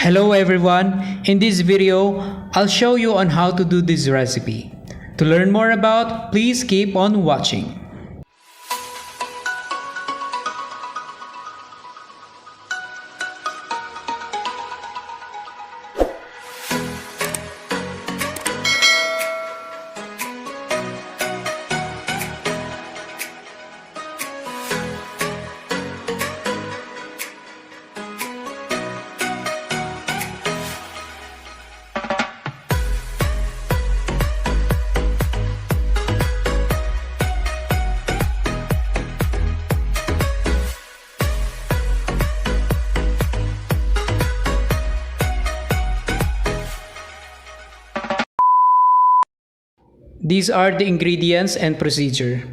Hello everyone, in this video, I'll show you on how to do this recipe. To learn more about, please keep on watching. These are the ingredients and procedure.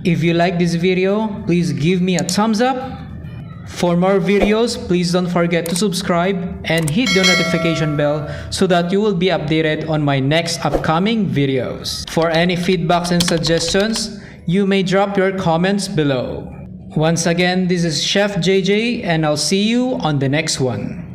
If you like this video, please give me a thumbs up. For more videos, please don't forget to subscribe and hit the notification bell so that you will be updated on my next upcoming videos. For any feedbacks and suggestions, you may drop your comments below. Once again, this is Chef JJ, and I'll see you on the next one.